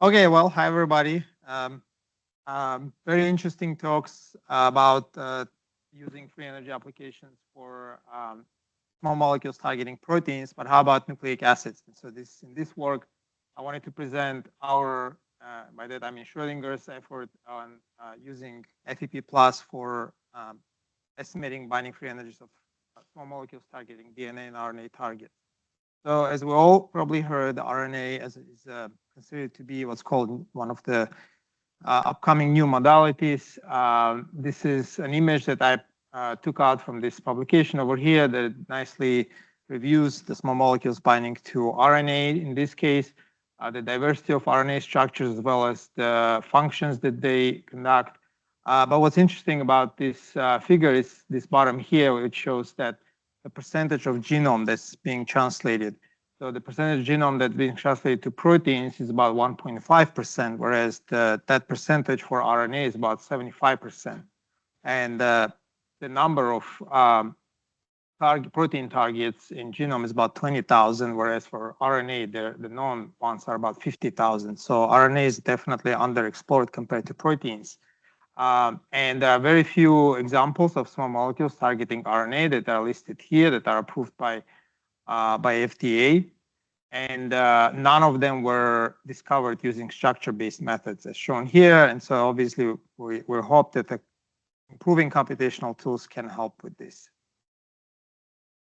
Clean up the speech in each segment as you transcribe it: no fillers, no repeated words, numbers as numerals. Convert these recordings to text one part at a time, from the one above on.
Okay, well, hi everybody. Very interesting talks about using free energy applications for small molecules targeting proteins, but how about nucleic acids? And so in this work, I wanted to present our, by that I mean Schrodinger's effort on using FEP plus for estimating binding free energies of small molecules targeting DNA and RNA targets. So as we all probably heard, the RNA is considered to be what's called one of the upcoming new modalities. This is an image that I took out from this publication over here that nicely reviews the small molecules binding to RNA in this case, the diversity of RNA structures as well as the functions that they conduct. But what's interesting about this figure is this bottom here, which shows that the percentage of genome that's being translated. So the percentage of genome that's being translated to proteins is about 1.5%, whereas that percentage for RNA is about 75%. And the number of protein targets in genome is about 20,000, whereas for RNA, the known ones are about 50,000. So RNA is definitely underexplored compared to proteins. And there are very few examples of small molecules targeting RNA that are listed here that are approved by FDA. And none of them were discovered using structure-based methods as shown here. And so obviously we hope that the improving computational tools can help with this.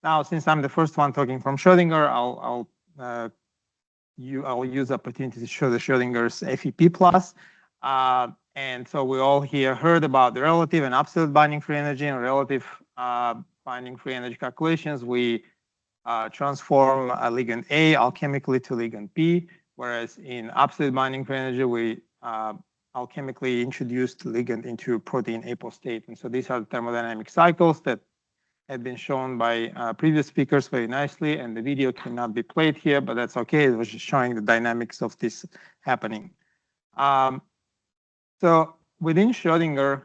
Now, since I'm the first one talking from Schrodinger, I'll use the opportunity to show the Schrodinger's FEP plus. And so we all here heard about the relative and absolute binding free energy and relative binding free energy calculations. We transform a ligand A alchemically to ligand B, whereas in absolute binding free energy, we alchemically introduce the ligand into protein apostate. And so these are the thermodynamic cycles that had been shown by previous speakers very nicely, and the video cannot be played here, but that's okay. It was just showing the dynamics of this happening. So within Schrodinger,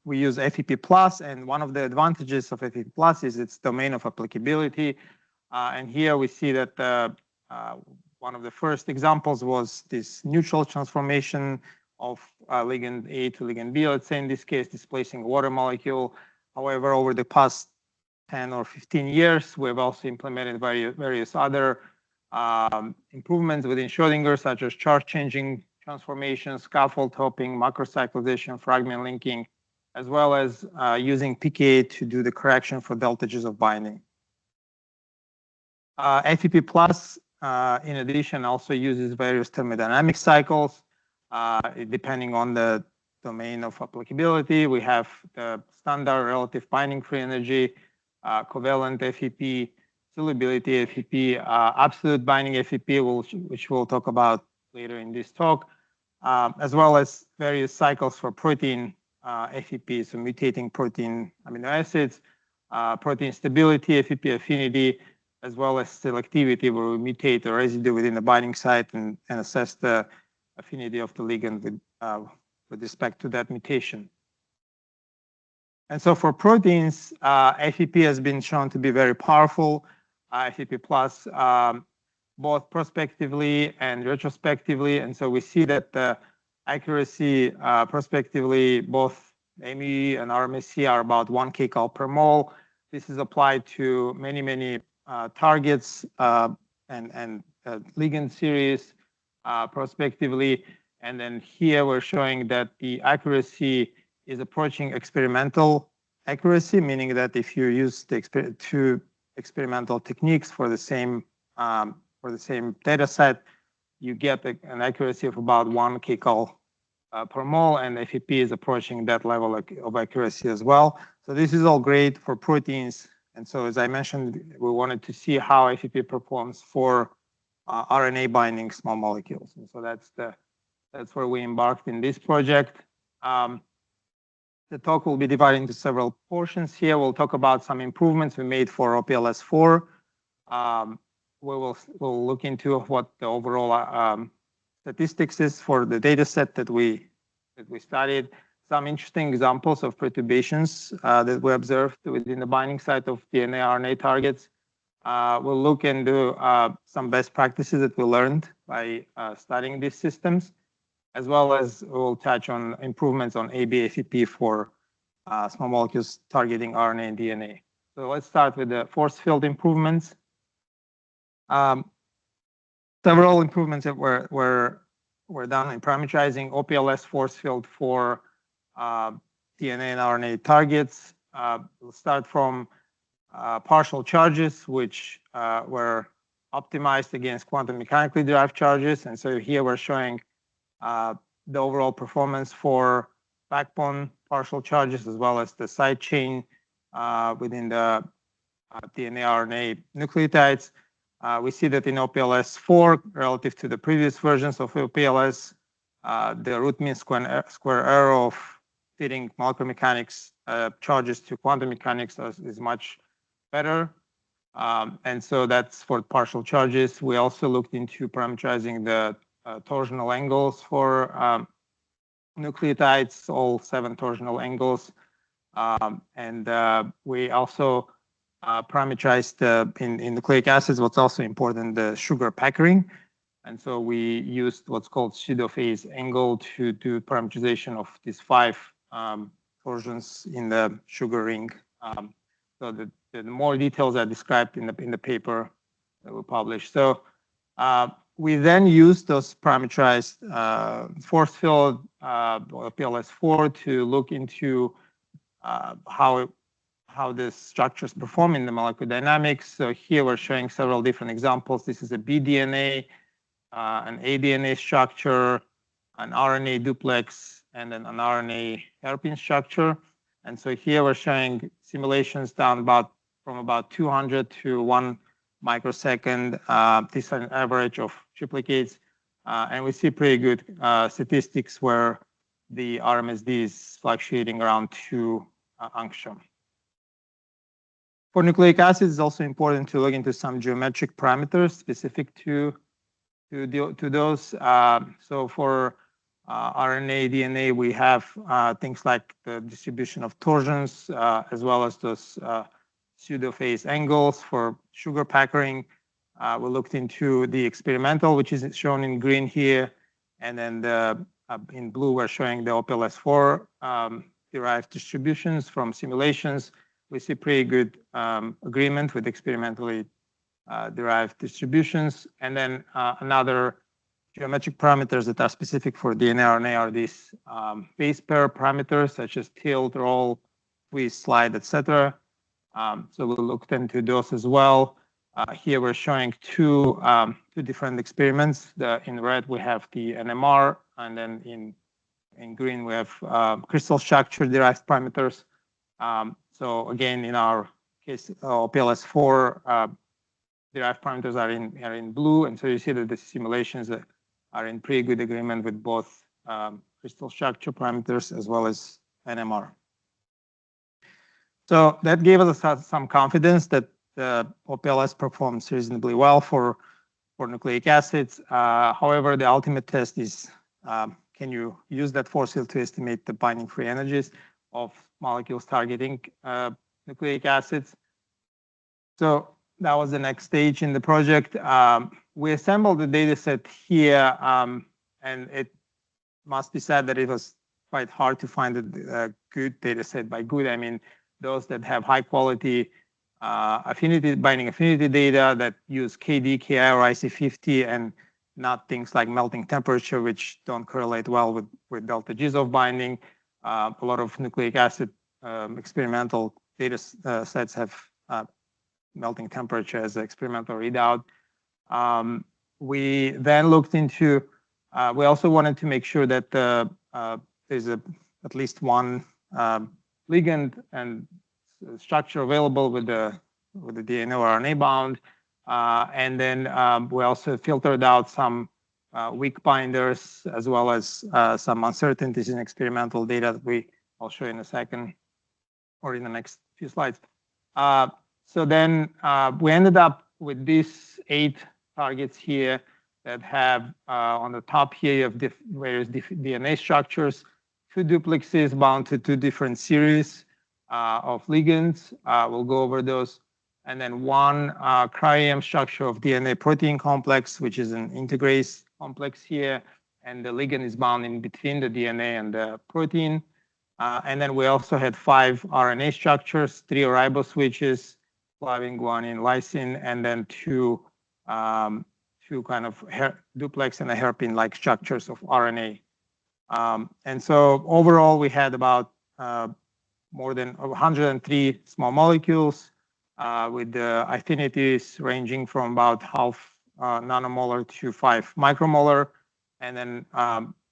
we use FEP plus, and one of the advantages of FEP plus is its domain of applicability. And here we see that one of the first examples was this neutral transformation of ligand A to ligand B, let's say in this case, displacing a water molecule. However, over the past 10 or 15 years, we've also implemented various other improvements within Schrodinger, such as charge changing transformation, scaffold hopping, macrocyclization, fragment linking, as well as using pKa to do the correction for deltages of binding. FEP plus, in addition, also uses various thermodynamic cycles, depending on the domain of applicability. We have the standard relative binding free energy, covalent FEP, solubility FEP, absolute binding FEP, which we'll talk about later in this talk, as well as various cycles for protein FEP, so mutating protein amino acids, protein stability, FEP affinity, as well as selectivity, where we mutate the residue within the binding site and assess the affinity of the ligand with respect to that mutation. And so for proteins, FEP has been shown to be very powerful. FEP plus, both prospectively and retrospectively. And so we see that the accuracy prospectively, both ME and RMSE are about 1 kcal per mole. This is applied to many targets and ligand series prospectively. And then here we're showing that the accuracy is approaching experimental accuracy, meaning that if you use the two experimental techniques for the same data set, you get an accuracy of about 1 kcal per mole, and FEP is approaching that level of accuracy as well. So this is all great for proteins. And so as I mentioned, we wanted to see how FEP performs for RNA binding small molecules. And so that's where we embarked in this project. The talk will be divided into several portions here. We'll talk about some improvements we made for OPLS4. We'll look into what the overall statistics is for the data set that we studied. Some interesting examples of perturbations that we observed within the binding site of DNA RNA targets. we'll look into some best practices that we learned by studying these systems, as well as we'll touch on improvements on ABACP for small molecules targeting RNA and DNA. So let's start with the force field improvements. Several improvements that were done in parameterizing OPLS force field for DNA and RNA targets. We'll start from partial charges, which were optimized against quantum mechanically derived charges. And so here we're showing the overall performance for backbone partial charges, as well as the side chain within the DNA RNA nucleotides. We see that in OPLS4, relative to the previous versions of OPLS, the root mean square error of fitting molecular mechanics charges to quantum mechanics is much better. And so that's for partial charges. We also looked into parameterizing the torsional angles for nucleotides, all 7 torsional angles. And we also parameterized in nucleic acids what's also important, the sugar packering. And so we used what's called pseudo-phase angle to do parameterization of these 5 torsions in the sugar ring. So the more details are described in the paper that we published. So we then used those parameterized force field PLS4 to look into how the structures perform in the molecular dynamics. So here we're showing several different examples. This is a bDNA, an aDNA structure, an RNA duplex, and then an RNA hairpin structure. And so here we're showing simulations down from about 200 to 1 microsecond. These are an average of triplicates. And we see pretty good statistics where the RMSD is fluctuating around 2 angstrom. For nucleic acids, it's also important to look into some geometric parameters specific to those. So for RNA, DNA, we have things like the distribution of torsions, as well as those pseudo-phase angles for sugar packering. We looked into the experimental, which is shown in green here, and then in blue, we're showing the OPLS4 derived distributions from simulations. We see pretty good agreement with experimentally derived distributions. And then another geometric parameters that are specific for DNA RNA are these base pair parameters, such as tilt, roll, twist, slide, etc. So we looked into those as well. Here we're showing two different experiments. In red, we have the NMR, and then in green, we have crystal structure derived parameters. So again, in our case, PLS4 derived parameters are in blue, and so you see that the simulations are in pretty good agreement with both crystal structure parameters as well as NMR. So that gave us some confidence that the OPLS performs reasonably well for nucleic acids. However, the ultimate test is, can you use that force field to estimate the binding free energies of molecules targeting nucleic acids? So that was the next stage in the project. We assembled the data set here, and it must be said that it was quite hard to find a good data set. By good, I mean those that have high quality binding affinity data that use KD, KI, or IC50, and not things like melting temperature, which don't correlate well with delta Gs of binding. A lot of nucleic acid experimental data sets have melting temperature as an experimental readout. We then looked into, we also wanted to make sure that there's at least one ligand and structure available with the DNA or RNA bound. And then we also filtered out some weak binders, as well as some uncertainties in experimental data that I'll show you in a second, or in the next few slides. So then we ended up with these 8 targets here that have on the top here, you have various DNA structures, 2 duplexes bound to 2 different series of ligands. We'll go over those. and then one cryo-EM structure of DNA-protein complex, which is an integrase complex here, and the ligand is bound in between the DNA and the protein. And then we also had 5 RNA structures, 3 riboswitches, flavin, guanine, lysine, and then 2 kind of duplex and a hairpin-like structures of RNA. And so overall, we had about more than 103 small molecules with the affinities ranging from about half nanomolar to 5 micromolar. And then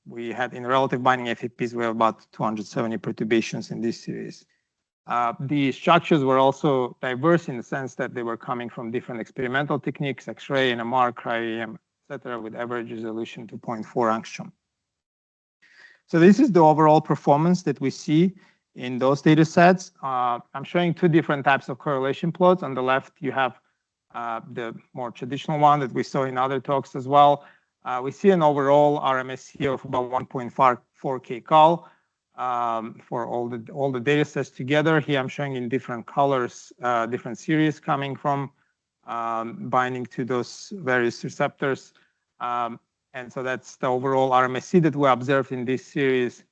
we had in relative binding FEPs, we have about 270 perturbations in this series. The structures were also diverse in the sense that they were coming from different experimental techniques, X-ray, NMR, cryo-EM, etc., with average resolution to 0.4 angstrom. So this is the overall performance that we see in those data sets. I'm showing 2 different types of correlation plots. On the left, you have the more traditional one that we saw in other talks as well. We see an overall RMSE of about 1.4 kcal for all the data sets together. Here I'm showing in different colors, different series coming from binding to those various receptors. And so that's the overall RMSE that we observed in this series.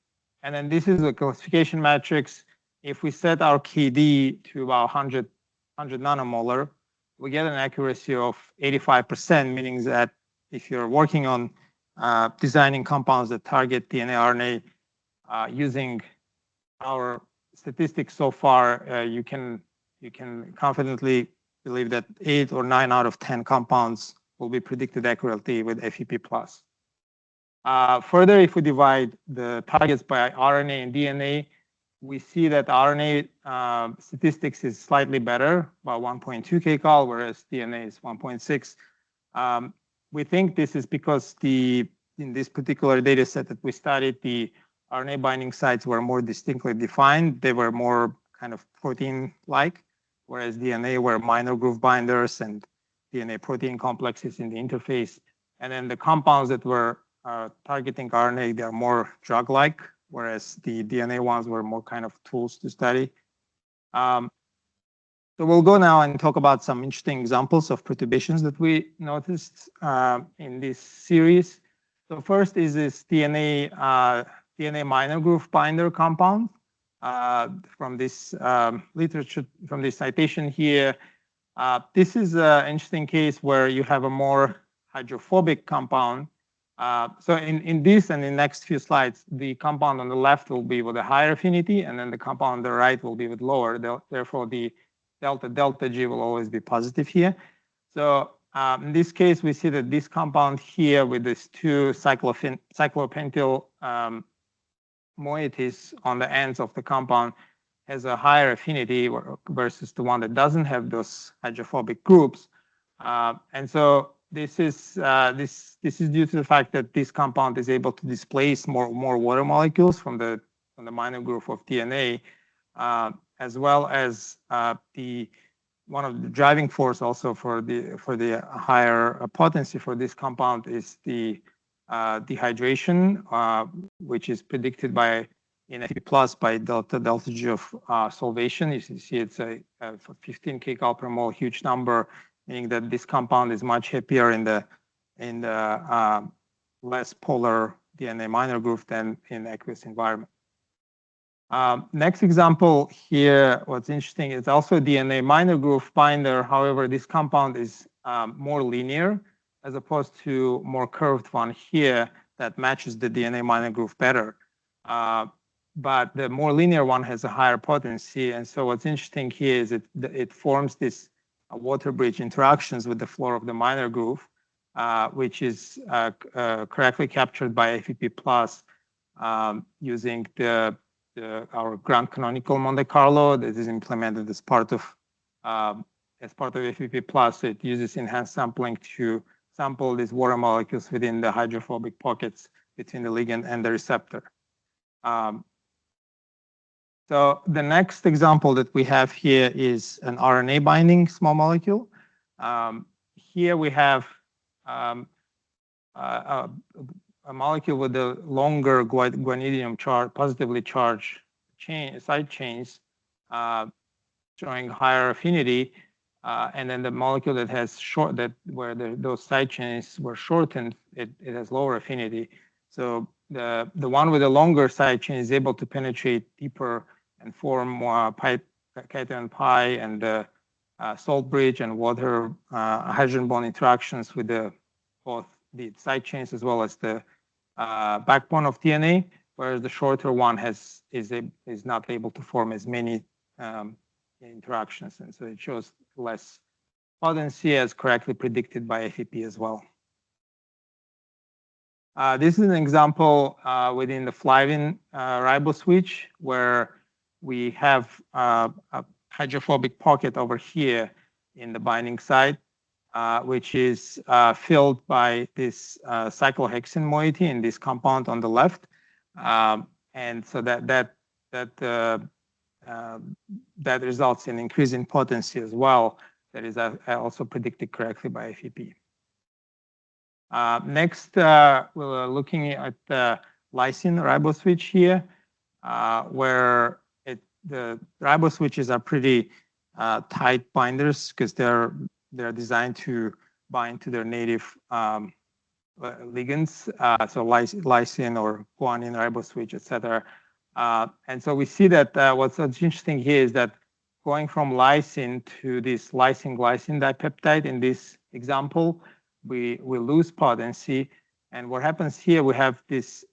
And then this is the classification matrix. If we set our KD to about 100 nanomolar, we get an accuracy of 85%, meaning that if you're working on designing compounds that target DNA, RNA, using our statistics so far, you can confidently believe that 8 or 9 out of 10 compounds will be predicted accurately with FEP+. Further, if we divide the targets by RNA and DNA, we see that RNA statistics is slightly better, about 1.2 kcal, whereas DNA is 1.6. We think this is because in this particular data set that we studied, the RNA binding sites were more distinctly defined. They were more kind of protein-like, whereas DNA were minor groove binders and DNA protein complexes in the interface. And then the compounds that were targeting RNA, they are more drug-like, whereas the DNA ones were more kind of tools to study. So we'll go now and talk about some interesting examples of perturbations that we noticed in this series. So first is this DNA minor groove binder compound from this literature, from this citation here. This is an interesting case where you have a more hydrophobic compound. So in this and in the next few slides, the compound on the left will be with a higher affinity, and then the compound on the right will be with lower. Therefore, the delta G will always be positive here. So in this case, we see that this compound here with these 2 cyclopentyl moieties on the ends of the compound has a higher affinity versus the one that doesn't have those hydrophobic groups. And so this is due to the fact that this compound is able to displace more water molecules from the minor groove of DNA, as well as one of the driving force also for the higher potency for this compound is the dehydration, which is predicted by in FEP+ by delta G of solvation. You see it's a 15 kcal per mole, huge number, meaning that this compound is much happier in the less polar DNA minor groove than in aqueous environment. Next example here, what's interesting is also DNA minor groove binder. However, this compound is more linear as opposed to more curved one here that matches the DNA minor groove better. But the more linear one has a higher potency. And so what's interesting here is it forms this water bridge interactions with the floor of the minor groove, which is correctly captured by FEP+ using our ground canonical Monte Carlo that is implemented as part of FEP+. It uses enhanced sampling to sample these water molecules within the hydrophobic pockets between the ligand and the receptor. So the next example that we have here is an RNA binding small molecule. Here we have a molecule with a longer guanidinium charge, positively charged side chains, showing higher affinity. And then the molecule that has where those side chains were shortened, it has lower affinity. So the one with the longer side chain is able to penetrate deeper and form cation pi and salt bridge and water hydrogen bond interactions with both the side chains as well as the backbone of DNA, whereas the shorter one is not able to form as many interactions, and so it shows less potency as correctly predicted by FEP as well. This is an example within the flavin riboswitch where we have a hydrophobic pocket over here in the binding site, which is filled by this cyclohexane moiety in this compound on the left, and so that results in increase in potency as well. That is also predicted correctly by FEP. Next, we're looking at the lysine riboswitch here, where the riboswitches are pretty tight binders because they're designed to bind to their native ligands, so lysine or guanine riboswitch, etc. And so we see that what's interesting here is that going from lysine to this lysine-glycine dipeptide in this example, we lose potency. And what happens here, we have this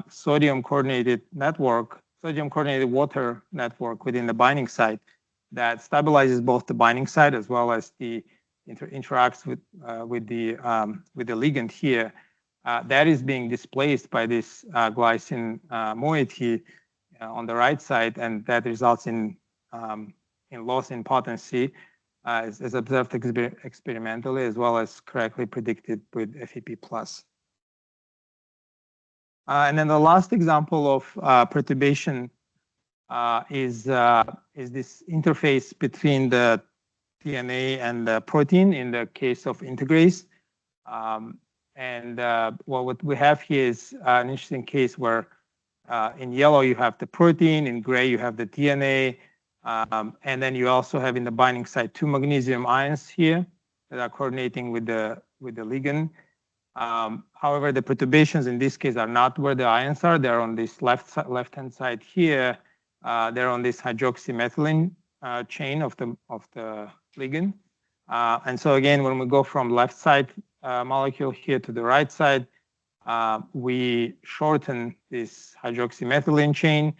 sodium-coordinated water network within the binding site that stabilizes both the binding site as well as the interacts with the ligand here. That is being displaced by this glycine moiety on the right side, and that results in loss in potency as observed experimentally, as well as correctly predicted with FEP+. And then the last example of perturbation is this interface between the DNA and the protein in the case of integrase. What we have here is an interesting case where in yellow you have the protein, in gray you have the DNA, and then you also have in the binding site 2 magnesium ions here that are coordinating with the ligand. However, the perturbations in this case are not where the ions are. They're on this left-hand side here. They're on this hydroxymethylene chain of the ligand. And so again, when we go from left side molecule here to the right side, we shorten this hydroxymethylene chain,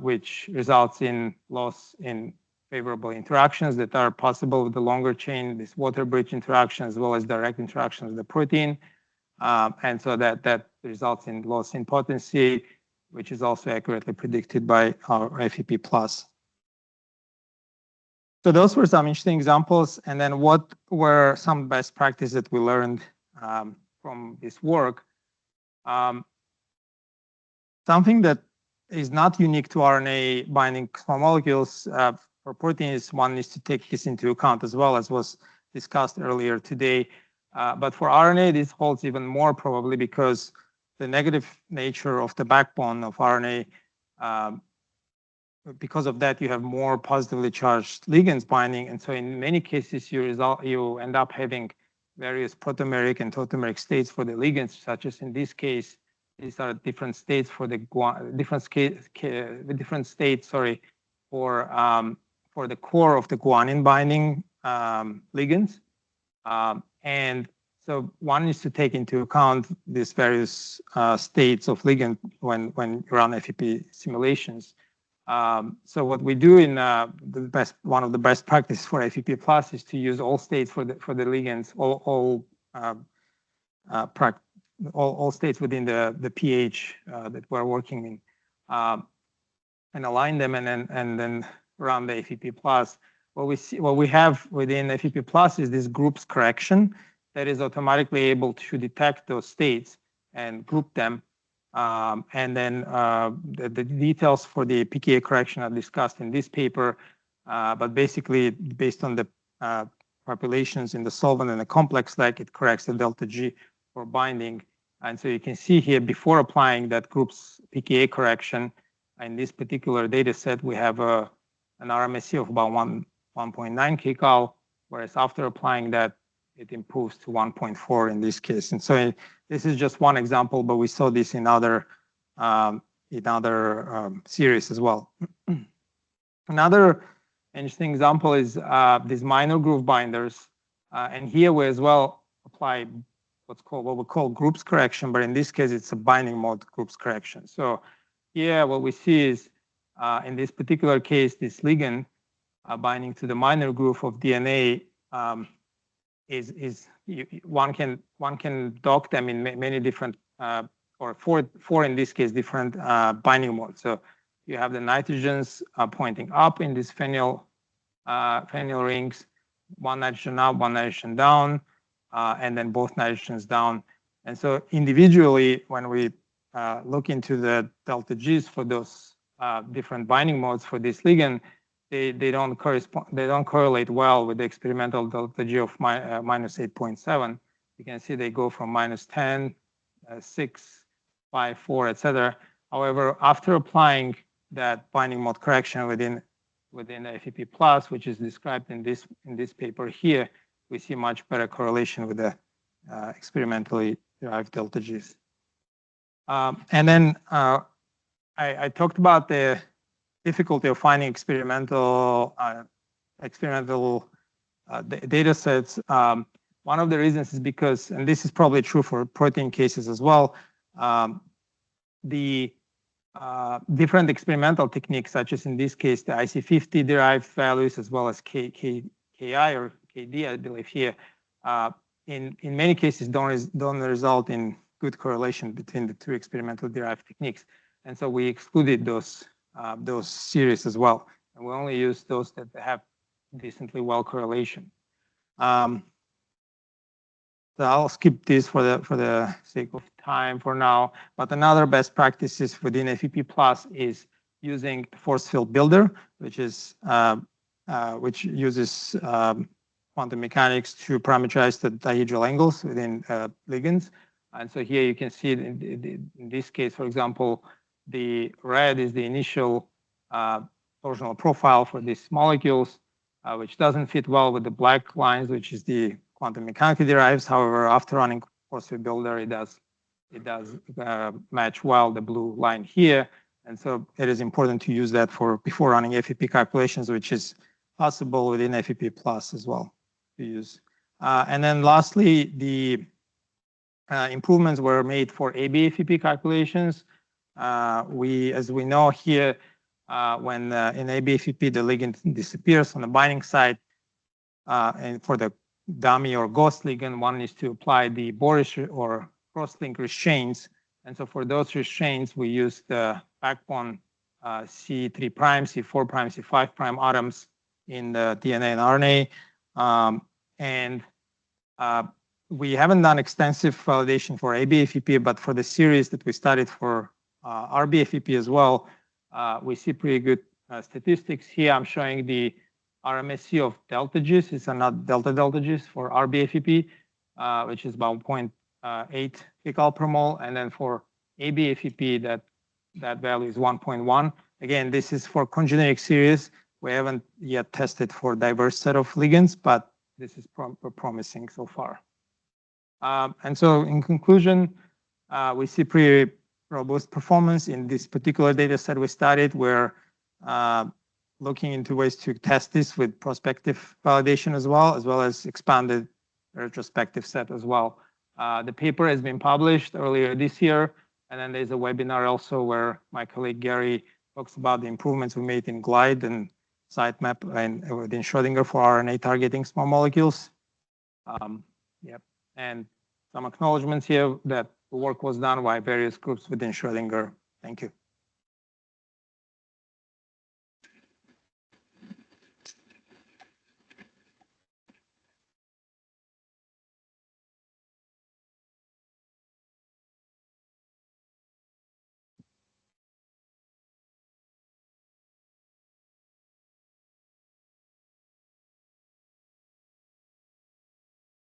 which results in loss in favorable interactions that are possible with the longer chain, this water bridge interaction, as well as direct interactions with the protein. And so that results in loss in potency, which is also accurately predicted by our FEP+. So those were some interesting examples. And then what were some best practices that we learned from this work? Something that is not unique to RNA binding small molecules for proteins, one needs to take this into account as well, as was discussed earlier today. But for RNA, this holds even more probably because the negative nature of the backbone of RNA, because of that, you have more positively charged ligands binding. And so in many cases, you end up having various protomeric and tautomeric states for the ligands, such as in this case, these are different states for the different states, sorry, for the core of the guanine binding ligands. And so one needs to take into account these various states of ligand when you run FEP simulations. So what we do in one of the best practices for FEP+ is to use all states for the ligands, all states within the pH that we're working in, and align them, and then run the FEP+. What we have within FEP+ is this groups correction that is automatically able to detect those states and group them. And then the details for the pKa correction are discussed in this paper, but basically based on the populations in the solvent and the complex leg, it corrects the delta G for binding. And so you can see here, before applying that group's pKa correction, in this particular data set, we have an RMSE of about 1.9 kcal. whereas after applying that, it improves to 1.4 in this case. And so this is just one example, but we saw this in other series as well. Another interesting example is these minor groove binders. And here we as well apply what we call groups correction, but in this case, it's a binding mode groups correction. So here what we see is in this particular case, this ligand binding to the minor groove of DNA one can dock them in many different or four in this case different binding modes. So you have the nitrogens pointing up in these phenyl rings, one nitrogen up, one nitrogen down, and then both nitrogens down. And so individually, when we look into the delta Gs for those different binding modes for this ligand, they don't correlate well with the experimental delta G of minus 8.7. You can see they go from minus 10, 6, 5, 4, etc. However, after applying that binding mode correction within FEP plus, which is described in this paper here, we see much better correlation with the experimentally derived delta Gs. And then I talked about the difficulty of finding experimental data sets. One of the reasons is because, and this is probably true for protein cases as well, the different experimental techniques, such as in this case, the IC50 derived values, as well as KI or KD, I believe here, in many cases don't result in good correlation between the two experimental derived techniques. And so we excluded those series as well. And we only use those that have decently well correlation. So I'll skip this for the sake of time for now. But another best practices within FEP plus is using force field builder, which uses quantum mechanics to parameterize the dihedral angles within ligands. And so here you can see in this case, for example, the red is the initial torsional profile for these molecules, which doesn't fit well with the black lines, which is the quantum mechanically derives. However, after running force field builder, it does match well the blue line here. And so it is important to use that before running FEP calculations, which is possible within FEP plus as well to use. And then lastly, the improvements were made for AB-FEP calculations. As we know here, when in AB-FEP the ligand disappears on the binding site, and for the dummy or ghost ligand, one is to apply the Boris or cross-link restraints. And so for those restraints, we use the backbone C3', C4', C5' atoms in the DNA and RNA. We haven't done extensive validation for AB-FEP, but for the series that we studied for RB-FEP as well, we see pretty good statistics. Here I'm showing the RMSE of delta Gs. It's not delta Gs for RB-FEP, which is about 0.8 picol per mole. And then for AB-FEP, that value is 1.1. Again, this is for congeneric series. We haven't yet tested for diverse set of ligands, but this is promising so far. And so in conclusion, we see pretty robust performance in this particular data set we studied. We're looking into ways to test this with prospective validation as well as expanded retrospective set as well. The paper has been published earlier this year, and then there's a webinar also where my colleague Gary talks about the improvements we made in GLIDE and sitemap and within Schrodinger for RNA targeting small molecules. Yep. And some acknowledgements here that the work was done by various groups within Schrodinger. Thank you.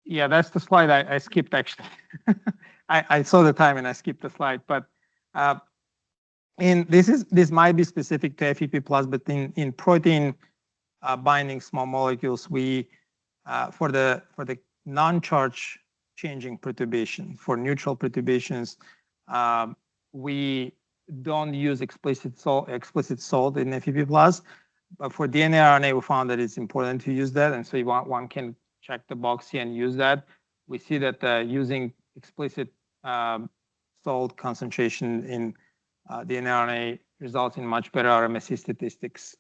Yeah, that's the slide I skipped actually. I saw the time and I skipped the slide, but this might be specific to FEP plus, but in protein binding small molecules, we for the non-charge changing perturbation. For neutral perturbations, we don't use explicit salt in FEP+, but for DNA RNA, we found that it's important to use that, and so one can check the box here and use that. We see that using explicit salt concentration in DNA RNA results in much better RMSE statistics.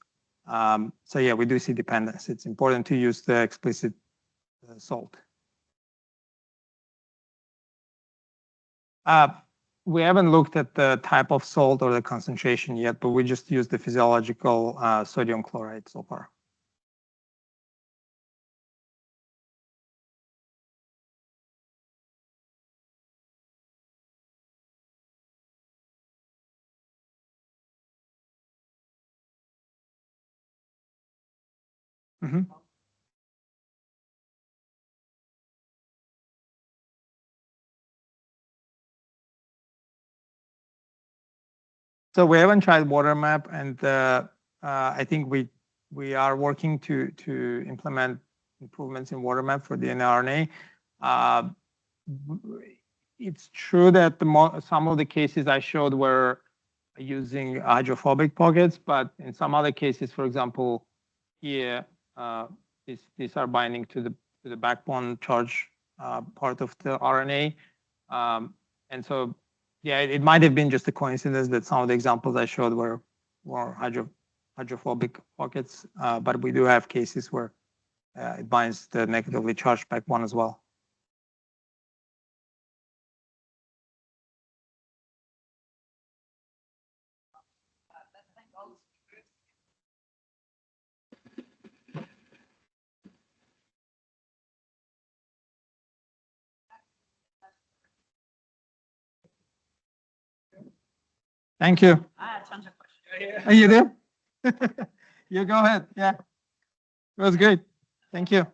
So yeah, we do see dependence. It's important to use the explicit salt. We haven't looked at the type of salt or the concentration yet, but we just use the physiological sodium chloride so far. Mm-hmm. So we haven't tried water map, and I think we are working to implement improvements in water map for the RNA. It's true that some of the cases I showed were using hydrophobic pockets, but in some other cases, for example, here these are binding to the backbone charge part of the RNA, and so. Yeah, it might have been just a coincidence that some of the examples I showed were hydrophobic pockets, but we do have cases where it binds the negatively charged backbone as well. Thank you. I had tons of questions. You do? You go ahead. Yeah. It was great. Thank you.